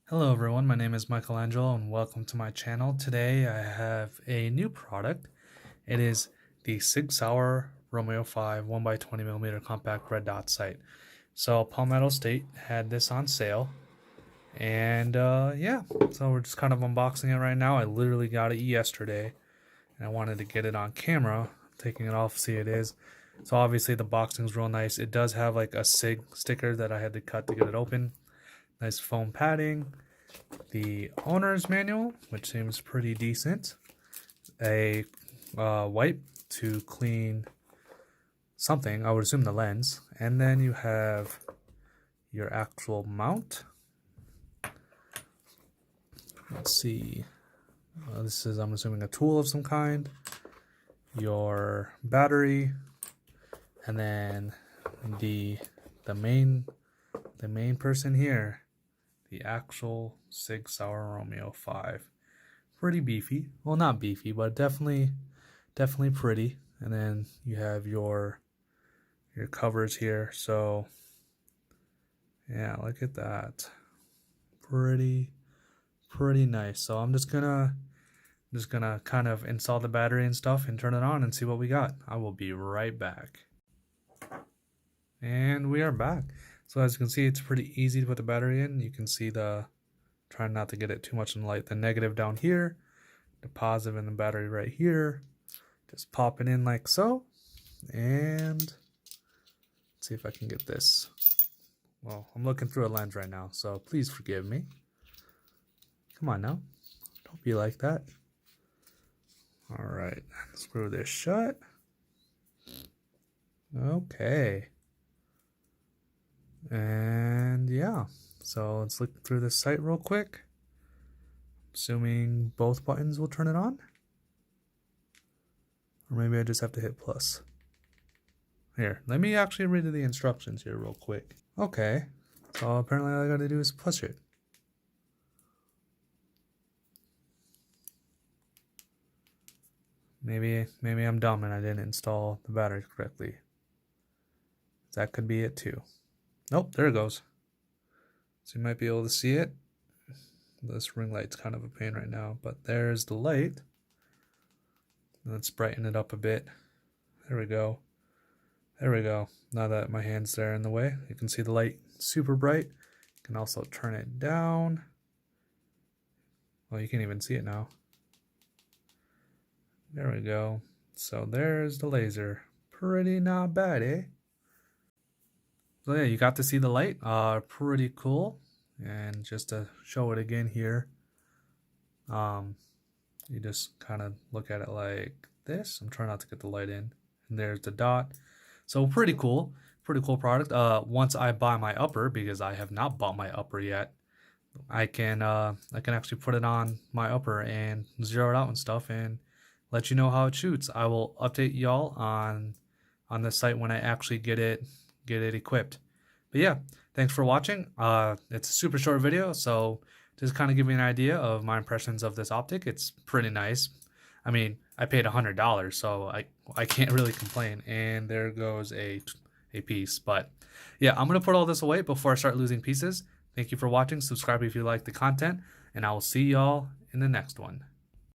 Hello everyone, my name is Angelo and welcome to my channel. Today I have a new product. It is the Sig Romeo 5 1x20mm compact red dot sight. So Palmetto State had this on sale and yeah, so we're just kind of unboxing it right now. I literally got it yesterday and I wanted to get it on camera. Taking it off, see it is. So obviously the boxing is real nice. It does have like a Sig sticker that I had to cut to get it open. Nice foam padding. The owner's manual, which seems pretty decent. A wipe to clean something, I would assume the lens. And then you have your actual mount. Let's see. This is, I'm assuming, a tool of some kind. Your battery. And then the main person here. The actual Sig Romeo 5. Pretty beefy. Well, not beefy, but definitely pretty. And then you have your covers here. So yeah, look at that. Pretty nice. So I'm just gonna kind of install the battery and stuff and turn it on and see what we got. I will be right back. And we are back. So as you can see, it's pretty easy to put the battery in. You can see trying not to get it too much in the light. The negative down here, the positive in the battery right here. Just pop it in like so. And let's see if I can get this. Well, I'm looking through a lens right now, so please forgive me. Come on now. Don't be like that. All right, screw this shut. Okay. And yeah, so let's look through this site real quick. Assuming both buttons will turn it on. Or maybe I just have to hit plus. Here, let me actually read the instructions here real quick. Okay, so apparently all I gotta do is push it. Maybe I'm dumb and I didn't install the battery correctly. That could be it too. Nope, there it goes. So you might be able to see it. This ring light's kind of a pain right now, but there's the light. Let's brighten it up a bit. There we go. There we go. Now that my hand's there in the way, you can see the light super bright. You can also turn it down. Well, you can't even see it now. There we go. So there's the laser. Pretty not bad, eh? So yeah, you got to see the light. Pretty cool. And just to show it again here, you just kind of look at it like this. I'm trying not to get the light in. And there's the dot. So pretty cool product. Once I buy my upper, because I have not bought my upper yet, I can actually put it on my upper and zero it out and stuff and let you know how it shoots. I will update y'all on the site when I actually get it equipped. But yeah, thanks for watching. It's a super short video, so just kind of give you an idea of my impressions of this optic. It's pretty nice. I mean, I paid $100, so I can't really complain. And there goes a piece. But yeah, I'm gonna put all this away before I start losing pieces. Thank you for watching. Subscribe if you like the content, and I will see y'all in the next one.